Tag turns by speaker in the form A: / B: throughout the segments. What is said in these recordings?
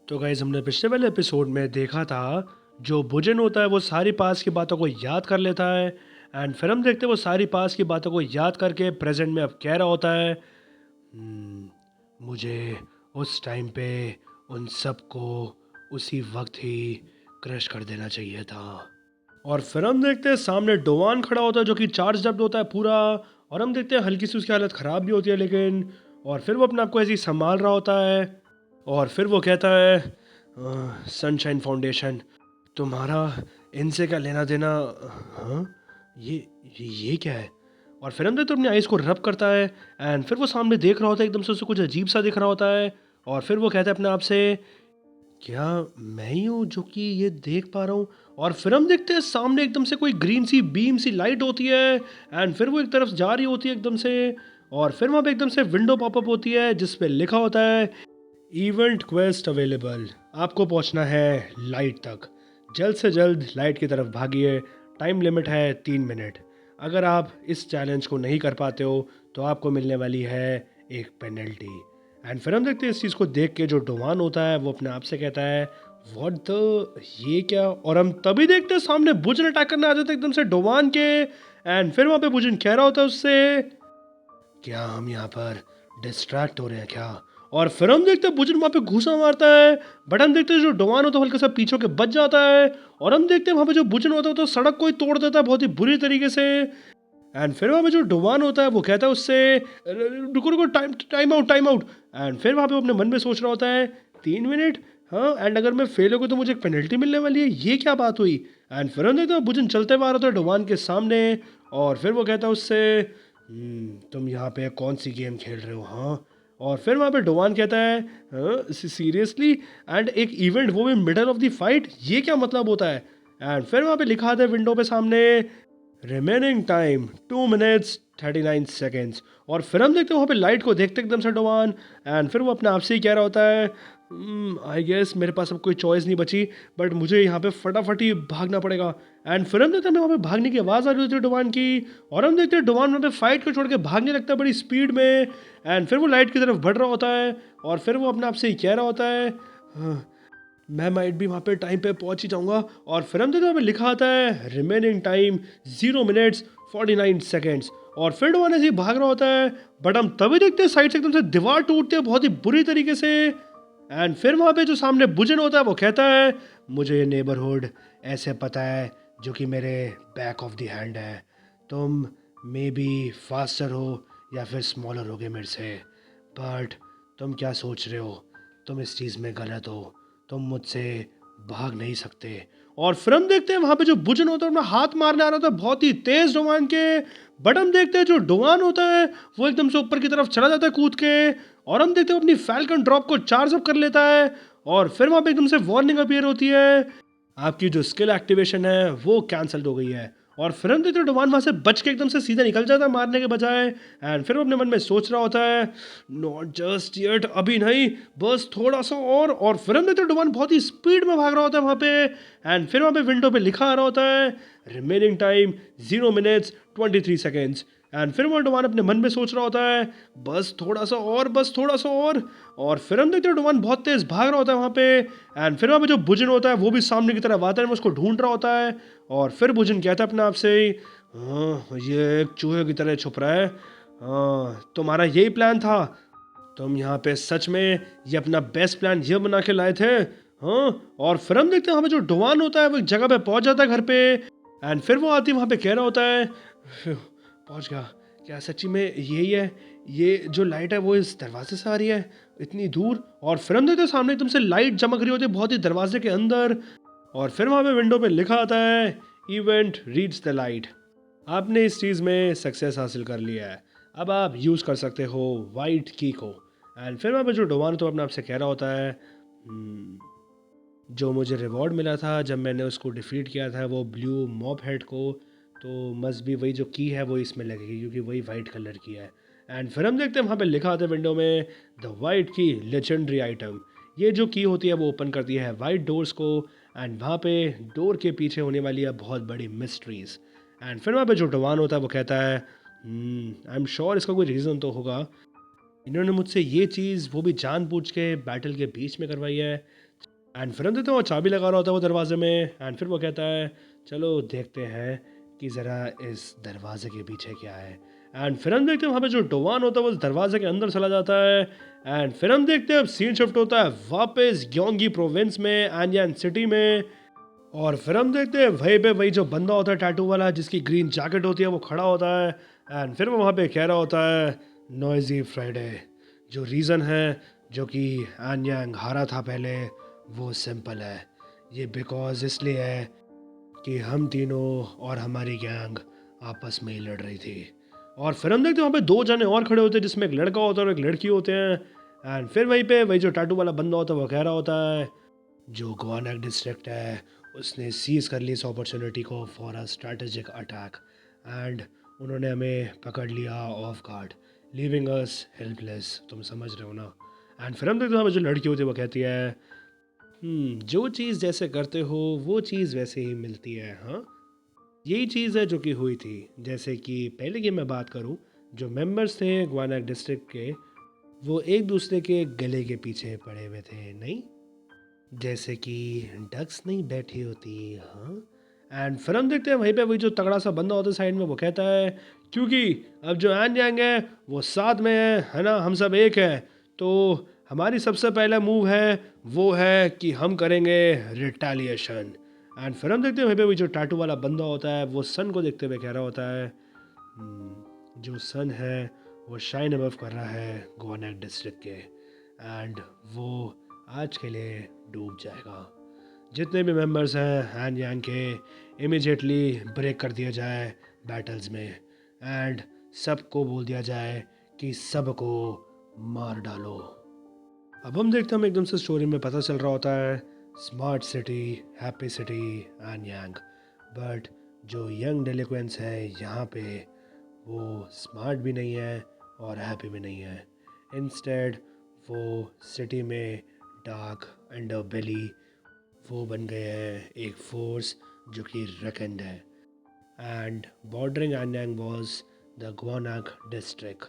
A: तो गाइज़ हमने पिछले वाले एपिसोड में देखा था जो भुजन होता है वो सारी पास की बातों को याद कर लेता है एंड फिर हम देखते हैं वो सारी पास की बातों को याद करके प्रेजेंट में अब कह रहा होता है मुझे उस टाइम पे उन सब को उसी वक्त ही क्रश कर देना चाहिए था। और फिर हम देखते हैं सामने डोवान खड़ा होता है जो कि चार्ज अप होता है पूरा। और हम देखते हैं हल्की सी उसकी हालत ख़राब भी होती है लेकिन और फिर वो अपने आप को ऐसे ही संभाल रहा होता है। और फिर वो कहता है सनशाइन फाउंडेशन तुम्हारा इनसे क्या लेना देना। हाँ ये ये क्या है। और फिर हम देखते हैं अपनी आइज़ को रब करता है एंड फिर वो सामने देख रहा होता है एकदम से उसे कुछ अजीब सा दिख रहा होता है। और फिर वो कहता है अपने आप से क्या मैं ही हूँ जो कि ये देख पा रहा हूँ। और फिर हम देखते हैं सामने एकदम से कोई ग्रीन सी बीम सी लाइट होती है एंड फिर वो एक तरफ जा रही होती है एकदम से। और फिर वहाँ पे एकदम से विंडो पॉपअप होती है जिस पे लिखा होता है इवेंट क्वेस्ट अवेलेबल। आपको पहुंचना है लाइट तक, जल्द से जल्द लाइट की तरफ भागिए। टाइम लिमिट है 3 मिनट। अगर आप इस चैलेंज को नहीं कर पाते हो तो आपको मिलने वाली है एक पेनल्टी। एंड फिर हम देखते हैं इस चीज़ को देख के जो डोवान होता है वो अपने आप से कहता है व्हाट द ये क्या। और हम तभी देखते हैं सामने बुजन अटैक करने आ जाते हैं एकदम से डोवान के। एंड फिर वहाँ पे बुजन कह रहा होता है उससे क्या हम यहाँ पर डिस्ट्रैक्ट हो रहे हैं क्या। और फिर हम देखते हैं बुजन वहाँ पे घूसा मारता है बट हम देखते हैं जो डोवान होता है हल्का सा पीछे के बच जाता है। और हम देखते हैं वहाँ पे जो बुजन होता है तो सड़क को ही तोड़ देता है बहुत ही बुरी तरीके से। एंड फिर वहाँ पे जो डोवान होता है वो कहता है उससे रुको रुको time time out time out. And फिर वहाँ पे वो अपने मन में सोच रहा होता है 3 मिनट। हाँ एंड अगर मैं फेल हो गया तो मुझे एक पेनल्टी मिलने वाली है ये क्या बात हुई। एंड फिर हम देखते हैं बुजन चलते हुए आ रहा था डोवान के सामने। और फिर वो कहता है उससे तुम यहाँ पे कौन सी गेम खेल रहे हो हाँ। और फिर वहाँ पे डोवान कहता है सीरियसली एंड एक इवेंट वो भी मिडल ऑफ द फाइट ये क्या मतलब होता है। एंड फिर वहाँ पे लिखा आता है विंडो पे सामने रिमेनिंग टाइम 2 minutes 39 seconds। और फिर हम देखते हैं वहाँ पे लाइट को देखते एकदम से डोवान। एंड फिर वो अपने आप से ही कह रहा होता है आई गेस मेरे पास अब कोई चॉइस नहीं बची बट मुझे यहाँ पे फटाफट ही भागना पड़ेगा। एंड फिर हम देखते हैं वहाँ पे भागने की आवाज़ आ रही होती है डोवान की। और हम देखते हैं डोवान वहाँ पे फाइट को छोड़ के भागने लगता है बड़ी स्पीड में। एंड फिर वो लाइट की तरफ बढ़ रहा होता है। और फिर वो अपने आप से ही कह रहा होता है "हाँ, मैं माइट भी वहाँ पे टाइम पे पहुँच ही जाऊँगा। और फिर हम देखते हैं वहाँ पे लिखा आता है रिमेनिंग टाइम 0 minutes 49 seconds। और फिर डोवान ऐसे ही भाग रहा होता है बट हम तभी देखते हैं साइड से एकदम से दीवार टूटती है बहुत ही बुरी तरीके से। एंड फिर वहाँ पे जो सामने बुजन होता है वो कहता है मुझे ये नेबरहुड ऐसे पता है जो कि मेरे बैक ऑफ द हैंड है। तुम मे बी फास्टर हो या फिर स्मॉलर होगे मेरे से बट तुम क्या सोच रहे हो तुम इस चीज़ में गलत हो। तुम मुझसे भाग नहीं सकते। और फिर हम देखते हैं वहाँ पे जो बुजन होता है अपना हाथ मारने आ रहा था बहुत ही तेज डोवान के। बट हम देखते हैं जो डोवान होता है वो एकदम से ऊपर की तरफ चला जाता है कूद के। और हम देखते हैं वो अपनी फैल्कन ड्रॉप को चार्ज अप कर लेता है। और फिर वहाँ पे एकदम से वार्निंग अपीयर होती है आपकी जो स्किल एक्टिवेशन है वो कैंसिल हो गई है। और फिर हम देखते हैं डोवान वहाँ से बच के एकदम से सीधा निकल जाता है मारने के बजाय। एंड फिर वो अपने मन में सोच रहा होता है नॉट जस्ट येट अभी नहीं बस थोड़ा सा और फिर हम देखते हैं डोवान बहुत ही स्पीड में भाग रहा होता है वहाँ पे। एंड फिर वहाँ पे विंडो पे लिखा आ रहा होता है remaining time 0 minutes 23 seconds। And फिर वो डोवान अपने मन में सोच रहा होता है बस थोड़ा सा और बस थोड़ा सा और फिर हम देखते हैं डोवान बहुत तेज भाग रहा होता है वहाँ पे। एंड फिर वहाँ पे जो बुजन होता है वो भी सामने की तरफ आता है उसको ढूंढ रहा होता है। और फिर बुजन कहता है अपने आप से हाँ ये एक चूहे की तरह छुप रहा है। हाँ तुम्हारा यही प्लान था। तुम यहाँ पे सच में ये अपना बेस्ट प्लान ये बना के लाए थे। हाँ और फिर हम देखते हैं वहाँ पे जो डोवान होता है वो एक जगह पे पहुँच जाता है घर पे। एंड फिर वो आती वहाँ पे कह रहा होता है "फिउ, पहुँच गया क्या सच्ची में यही है। ये जो लाइट है वो इस दरवाजे से आ रही है इतनी दूर। और फिर हम देखते हैं सामने एकदम से लाइट चमक रही होती है बहुत ही दरवाजे के अंदर। और फिर वहाँ पे विंडो पे लिखा आता है इवेंट रीड्स द लाइट। आपने इस चीज़ में सक्सेस हासिल कर लिया है। अब आप यूज़ कर सकते हो वाइट की को। एंड फिर वहाँ पे जो डोवान तो अपने आप से कह रहा होता है "हम्म, जो मुझे रिवॉर्ड मिला था जब मैंने उसको डिफीट किया था वो ब्लू मॉप हेड को तो मस्ट भी वही जो की है वो इसमें लगेगी क्योंकि वही वाइट कलर की है। एंड फिर हम देखते हैं वहाँ पे लिखा आता है विंडो में द वाइट की लेजेंडरी आइटम। ये जो की होती है वो ओपन करती है वाइट डोर्स को। एंड वहाँ पे डोर के पीछे होने वाली है बहुत बड़ी मिस्ट्रीज। एंड फिर वहाँ पे जो डोवान होता है वो कहता है आई एम श्योर इसका कोई रीज़न तो होगा। इन्होंने मुझसे ये चीज़ वो भी जानबूझ के बैटल के बीच में करवाई है। एंड फिर हम देखते हैं वो चाबी लगा रहा होता है वो दरवाजे में। एंड फिर वो कहता है चलो देखते हैं कि ज़रा इस दरवाजे के पीछे क्या है। एंड फिर हम देखते हैं वहाँ पे जो डोवान होता है वो उस दरवाजे के अंदर चला जाता है। एंड फिर हम देखते हैं अब सीन शिफ्ट होता है वापस ग्योंगी प्रोविंस में, एनयान सिटी में। और फिर हम देखते हैं वहीं पे वही जो बंदा होता है टैटू वाला जिसकी ग्रीन जैकेट होती है वो खड़ा होता है। एंड फिर वो वहाँ पे कह रहा होता है नॉइजी फ्राइडे। जो रीज़न है जो कि एनयांग हारा था पहले, वो सिंपल है। ये बिकॉज इसलिए है कि हम तीनों और हमारी गैंग आपस में ही लड़ रही थी। और फिर हम देखते हैं वहाँ पे दो जने और खड़े होते हैं जिसमें एक लड़का होता है और एक लड़की होते हैं। एंड फिर वहीं पे वही जो टैटू वाला बंदा होता है वो कह रहा होता है जो ग्वानक डिस्ट्रिक्ट है उसने सीज कर ली इस अपॉर्चुनिटी को for a strategic attack. And उन्होंने हमें पकड़ लिया of guard, leaving us helpless. तुम समझ रहे हो ना। एंड फिर हम देखते हैं जो लड़की होती है वो कहती है जो चीज़ जैसे करते हो वो चीज़ वैसे ही मिलती है। हाँ, यही चीज़ है जो कि हुई थी। जैसे कि पहले की मैं बात करूँ, जो मेंबर्स थे ग्वानक डिस्ट्रिक्ट के वो एक दूसरे के गले के पीछे पड़े हुए थे, नहीं जैसे कि डक्स नहीं बैठी होती। हाँ। एंड फिर हम देखते हैं वहीं पे वही जो तगड़ा सा बंदा होता है साइड में वो कहता है क्योंकि अब जो एन यांग है वो साथ में है ना, हम सब एक है। तो हमारी सबसे पहला मूव है वो है कि हम करेंगे रिटेलिएशन। एंड फिर हम देखते हैं वहीं पे वही जो टैटू वाला बंदा होता है वो सन को देखते हुए कह रहा होता है जो सन है वो शाइन अबव कर रहा है गोवानक डिस्ट्रिक्ट के। एंड वो आज के लिए डूब जाएगा। जितने भी मेंबर्स हैं हैन यांग के इमिजिएटली ब्रेक कर दिया जाए बैटल्स में। एंड सबको बोल दिया जाए कि सबको मार डालो। अब हम देखते हैं हम एकदम से स्टोरी में पता चल रहा होता है smart city, happy city and yang. But जो यंग डेलिक्वेंस है यहाँ पे वो स्मार्ट भी नहीं है और हैप्पी भी नहीं है। इंस्टेड वो सिटी में डार्क अंडर बेली वो बन गए हैं एक फोर्स जो कि रेकन्ड है। And bordering Anyang was the Gwanak district.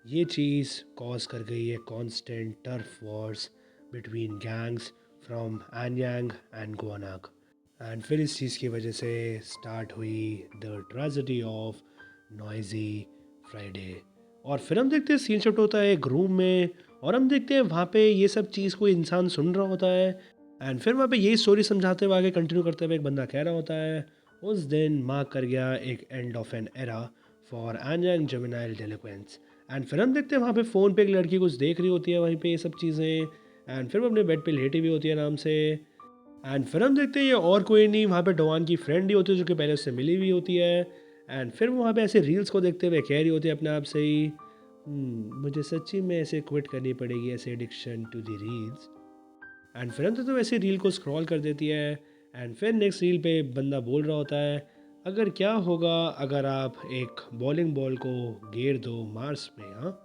A: ये चीज़ कॉज कर गई है constant turf wars between gangs from Anyang and Gwanak. And फिर इस चीज़ की वजह से स्टार्ट हुई the tragedy of noisy Friday. और फिर हम देखते हैं सीन शिफ्ट होता है एक रूम में और हम देखते हैं वहाँ पे ये सब चीज़ कोई इंसान सुन रहा होता है। एंड फिर वहाँ पे यही स्टोरी समझाते हुए आगे कंटिन्यू करते हुए एक बंदा कह रहा होता है उस दिन मार्क कर गया एक end of an era for and juvenile delinquents. And फिर हम देखते हैं वहाँ पे फ़ोन पे एक लड़की कुछ देख रही होती है वहीं पे ये सब चीज़ें। एंड फिर वो अपने बेड पे लेटी हुई होती है आराम से। एंड फिर हम देखते हैं ये और कोई नहीं वहाँ पे डोवान की फ्रेंड ही होती है जो कि पहले उससे मिली हुई होती है। एंड फिर वो वहाँ पे ऐसे रील्स को देखते हुए कह रही होती है अपने आप से ही मुझे सच्ची में ऐसे क्विट करनी पड़ेगी ऐसे addiction to the reels. And फिर हम तो वैसे रील को स्क्रॉल कर देती है। एंड फिर नेक्स्ट रील पे बंदा बोल रहा होता है अगर क्या होगा अगर आप एक बॉलिंग बॉल को गेर दो मार्स में। हाँ।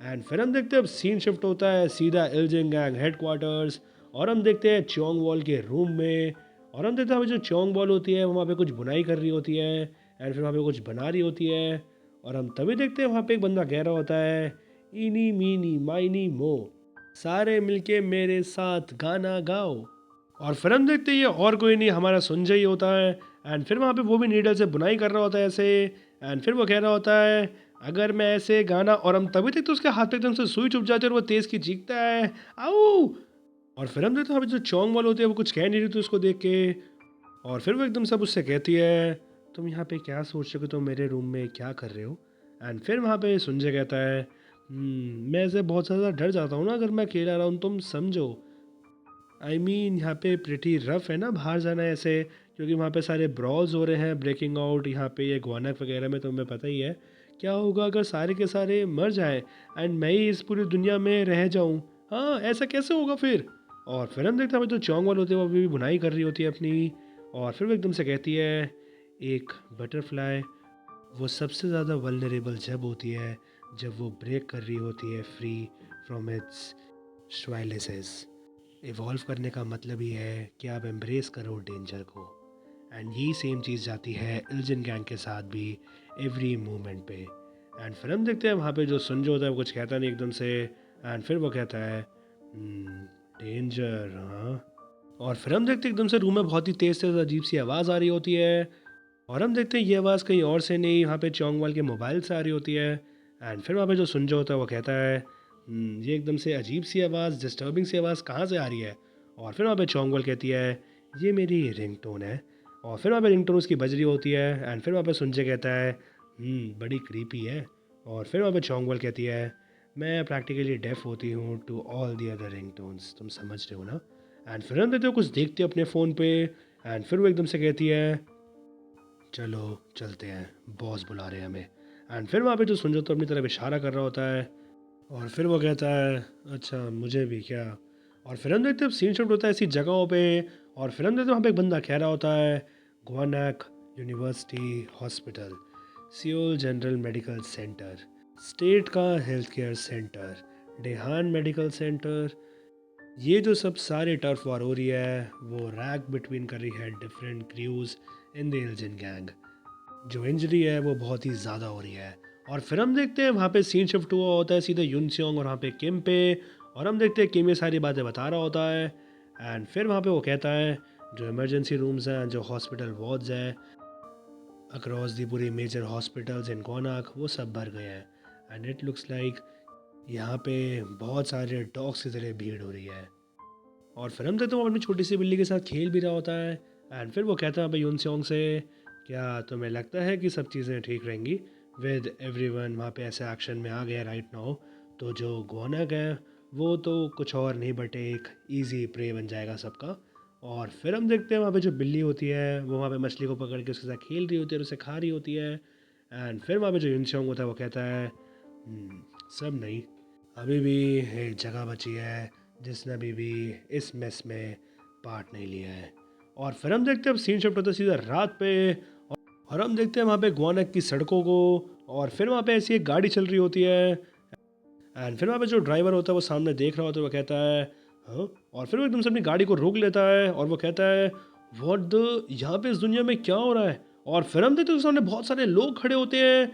A: एंड फिर हम देखते हैं अब सीन शिफ्ट होता है सीधा इल्जिंग गैंग हेडक्वार्टर्स और हम देखते हैं चोंग वॉल के रूम में। और हम देखते हैं जो चोंग वॉल होती है वो वहाँ पे कुछ बुनाई कर रही होती है एंड फिर वहाँ पे कुछ बना रही होती है। और हम तभी देखते हैं वहाँ पे एक बंदा कह रहा होता है इनी मीनी माइनी मो, सारे मिलके मेरे साथ गाना गाओ। और फिर हम देखते हैं ये और कोई नहीं हमारा सुंजय ही होता है। एंड फिर वहाँ पे वो भी नीडल से बुनाई कर रहा होता है ऐसे। एंड फिर वो कह रहा होता है अगर मैं ऐसे गाना, और हम तभी तक तो उसके हाथ पे एकदम से सुई चुप जाती है और वो तेज़ की चीखता है आओ। और फिर हम देखते हैं जो चोंग वाल होती है वो कुछ कह नहीं रही थी उसको देख के। और फिर वो एकदम सब उससे कहती है तुम यहाँ पे क्या सोच रहे हो, तुम मेरे रूम में क्या कर रहे हो। एंड फिर वहाँ पे संजय कहता है मैं ऐसे बहुत ज़्यादा डर जाता हूँ ना अगर मैं अकेला रहा हूँ, तुम समझो। आई मीन यहाँ पे प्रिटी रफ है ना बाहर जाना ऐसे, क्योंकि वहाँ पे सारे ब्रॉल्स हो रहे हैं ब्रेकिंग आउट यहाँ पे ये ग्वानक वगैरह में, तुम्हें पता ही है क्या होगा अगर सारे के सारे मर जाएं एंड मैं ही इस पूरी दुनिया में रह जाऊँ। हाँ ऐसा कैसे होगा फिर। और फिर हम देखते हैं जो चौंग वाल होते हैं वो अभी भी बुनाई कर रही होती है अपनी। और फिर वो एकदम से कहती है एक बटरफ्लाई वो सबसे ज़्यादा वल्नरेबल जब होती है जब वो ब्रेक कर रही होती है फ्री फ्रॉम इट्स श्वाइलेसेस। इवॉल्व करने का मतलब ही है कि आप एम्ब्रेस करो डेंजर को। एंड यही सेम चीज़ जाती है इल्जन गैंग के साथ भी एवरी मोमेंट पे। एंड फिर हम देखते हैं वहाँ पे जो सुंजो होता है वो कुछ कहता नहीं एकदम से, एंड फिर वो कहता है डेंजर, हाँ। और फिर हम देखते हैं एकदम से रूम में बहुत ही तेज़ तेज़ अजीब सी आवाज़ आ रही होती है, और हम देखते हैं ये आवाज़ कहीं और से नहीं, वहाँ पे चोंगवाल के मोबाइल से आ रही होती है। एंड फिर वहाँ पे जो सुंजो होता है वो कहता है ये एकदम से अजीब सी आवाज़, डिस्टर्बिंग सी आवाज़ कहाँ से आ रही है?" और फिर वहाँ पे चोंगवाल कहती है ये मेरी रिंगटोन है। और फिर वहाँ पे रिंगटोन उसकी बज रही होती है, एंड फिर वहाँ पे सुंजय कहता है बड़ी क्रीपी है। और फिर वहाँ पे चोंगवाल कहती है मैं प्रैक्टिकली डेफ होती हूँ to all the other ringtones, तुम समझ रहे हो ना। एंड फिर हम देखते हो कुछ देखते हो अपने फ़ोन पे, एंड फिर वो एकदम से कहती है चलो चलते हैं, बॉस बुला रहे हैं हमें। एंड फिर वहाँ पे जो सुंजो तो अपनी तरफ इशारा कर रहा होता है, और फिर वो कहता है अच्छा मुझे भी क्या। और फिर हम देखते हैं सीन शिफ्ट होता है ऐसी जगहों पे, और फिर हम देखते हैं वहाँ पे एक बंदा कह रहा होता है Gwanak university hospital, Seoul general medical centre, state का health care centre, Daehan medical centre. ये जो सब सारे टर्फ वार हो रही है वो रैक बिटवीन कर रही है different cruise in the Elgin gang. जो इंजरी है वो बहुत ही ज़्यादा हो रही है। और फिर हम देखते हैं वहाँ पे सीन शिफ्ट हुआ होता है सीधे यूनसियोंग और वहाँ पे किम पे, और हम देखते हैं किम ये सारी बातें बता रहा होता है। एंड फिर वहाँ पे वो कहता है जो इमरजेंसी रूम्स हैं, जो हॉस्पिटल वार्ड्स हैं अक्रॉस दी पूरी मेजर हॉस्पिटल्स इन कोनाक, वो सब भर गए हैं। एंड इट लुक्स लाइक यहाँ पे बहुत सारे डॉग्स की तरह भीड़ हो रही है। और फिर हम देखते हैं वो अपनी छोटी सी बिल्ली के साथ खेल भी रहा होता है। एंड फिर वो कहता है भाई यूनसियोंग से क्या तुम्हें लगता है कि सब चीज़ें ठीक रहेंगी विद एवरीवन वहाँ पे ऐसे एक्शन में आ गया राइट नाउ, तो जो गोनक है वो तो कुछ और नहीं बट एक इजी प्रे बन जाएगा सबका। और फिर हम देखते हैं वहाँ पे जो बिल्ली होती है वो वहाँ पे मछली को पकड़ के उसके साथ खेल रही होती है और उसे खा रही होती है। एंड फिर वहाँ पे जो यूनसियोंग होता है वो कहता है सब नहीं, अभी भी एक जगह बची है जिसने अभी भी इस मेस में पार्ट नहीं लिया है। और फिर हम देखते हैं अब सीन शिफ्ट होता है सीधा रात पे, और हम देखते हैं वहाँ पे ग्वानक की सड़कों को, और फिर वहाँ पे ऐसी एक गाड़ी चल रही होती है। एंड फिर वहाँ पे जो ड्राइवर होता है वो सामने देख रहा होता है, वो कहता है हाँ, और फिर वो एकदम से अपनी गाड़ी को रोक लेता है और वो कहता है व्हाट द, यहाँ पे इस दुनिया में क्या हो रहा है। और फिर हम देखते हैं सामने बहुत सारे लोग खड़े होते हैं।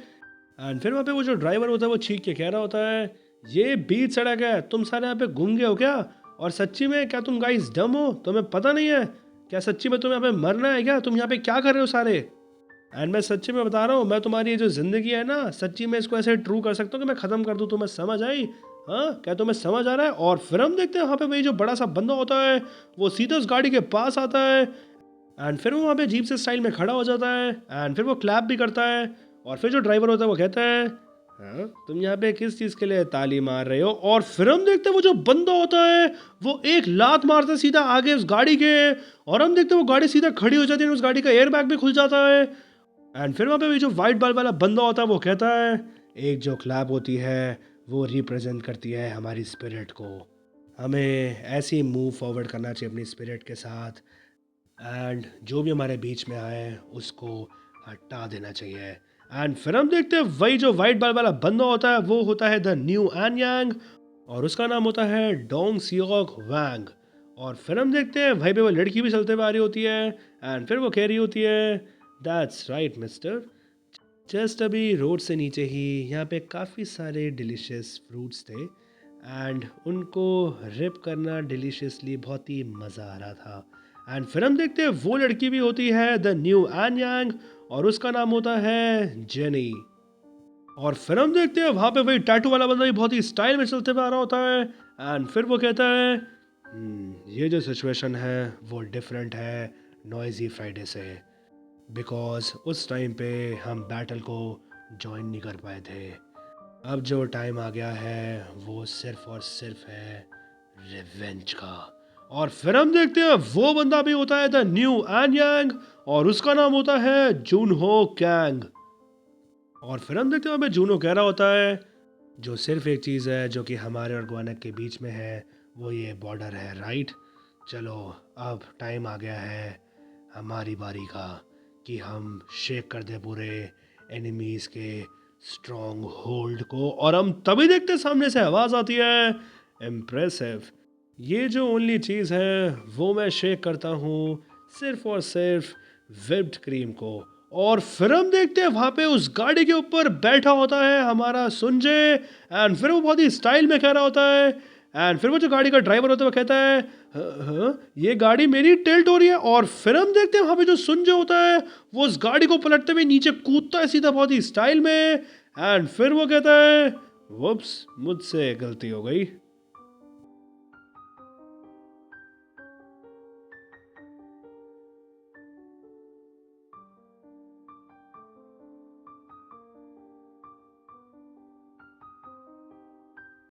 A: एंड फिर वहाँ पे वो जो ड्राइवर होता है वो चीख के कह रहा होता है ये बीच सड़क है, तुम सारे यहाँ पे घूम गए हो क्या? और सच्ची में क्या तुम गाइस डम हो, तुम्हें पता नहीं है क्या सच्ची में तुम्हें यहाँ पे मरना है क्या? तुम यहाँ पे क्या कर रहे हो सारे? एंड मैं सच्ची में बता रहा हूँ, मैं तुम्हारी ये जो ज़िंदगी है ना सच्ची में इसको ऐसे ट्रू कर सकता हूँ कि मैं ख़त्म कर दूँ, तुम्हें समझ आई? हाँ, क्या तुम्हें समझ आ रहा है? और फिर हम देखते हैं वहाँ पे वही जो बड़ा सा बंदा होता है वो सीधा उस गाड़ी के पास आता है, एंड फिर वो वहाँ पे अजीब से स्टाइल में खड़ा हो जाता है, एंड फिर वो क्लैप भी करता है। और फिर जो ड्राइवर होता है वो कहता है हाँ, तुम यहाँ पे किस चीज़ के लिए ताली मार रहे हो? और फिर हम देखते हैं वो जो बंदा होता है वो एक लात मारता है सीधा आगे उस गाड़ी के, और हम देखते हैं वो गाड़ी सीधा खड़ी हो जाती है, उस गाड़ी का एयर बैग भी खुल जाता है। एंड फिर वहाँ पे जो वाइट बाल वाला बंदा होता है वो कहता है एक जो क्लैप होती है वो रिप्रेजेंट करती है हमारी स्पिरिट को, हमें ऐसे ही मूव फॉरवर्ड करना चाहिए अपनी स्पिरिट के साथ, एंड जो भी हमारे बीच में आए उसको हटा देना चाहिए। एंड फिर हम देखते हैं वही जो वाइट बाल वाला बंदा होता है वो होता है द न्यू एन यांग, और उसका नाम होता है डोंग सियोक वैंग। और फिर हम देखते हैं वहीं पे वो लड़की भी चलते हुए आ रही होती है, एंड फिर वो कह रही होती है दैट्स राइट मिस्टर, जस्ट अभी रोड से नीचे ही यहाँ पे काफ़ी सारे डिलीशियस फ्रूट्स थे, एंड उनको रिप करना डिलीशियसली बहुत ही मज़ा आ रहा था। एंड फिर हम देखते हैं वो लड़की भी होती है द न्यू एन यांग, और उसका नाम होता है जेनी। और फिर हम देखते हैं वहाँ पे वही टैटू वाला बंदा भी बहुत ही स्टाइल में चलते हुए आ रहा होता है, एंड फिर वो कहता है ये जो सिचुएशन है वो डिफरेंट है नॉइजी फ्राइडे से, बिकॉज उस टाइम पे हम बैटल को ज्वाइन नहीं कर पाए थे। अब जो टाइम आ गया है वो सिर्फ और सिर्फ है रिवेंज का। और फिर हम देखते हैं वो बंदा भी होता है द न्यू एन यांग, और उसका नाम होता है जूनहो कैंग। और फिर हम देखते हैं वहाँ पे जूनो कह रहा होता है जो सिर्फ एक चीज़ है जो कि हमारे और ग्वानक के बीच में है वो ये बॉर्डर है, राइट? चलो अब टाइम आ गया है हमारी बारी का कि हम शेक कर दे पूरे एनिमीज़ के स्ट्रॉन्ग होल्ड को। और हम तभी देखते हैं सामने से आवाज़ आती है इम्प्रेसिव, ये जो ओनली चीज़ है वो मैं शेक करता हूँ सिर्फ और सिर्फ विप्ड क्रीम को, और फिर हम देखते हैं वहाँ पे उस गाड़ी के ऊपर बैठा होता है हमारा सुंजय। एंड फिर वो बहुत ही स्टाइल में कह रहा होता है। एंड फिर वो जो गाड़ी का ड्राइवर होता है वो कहता है, हाँ, ये गाड़ी मेरी टिल्ट हो रही है। और फिर हम देखते हैं वहाँ पे जो सुंजय होता है वो उस गाड़ी को पलटते हुए नीचे कूदता है सीधा बहुत ही स्टाइल में। एंड फिर वो कहता है, वुप्स, मुझसे गलती हो गई।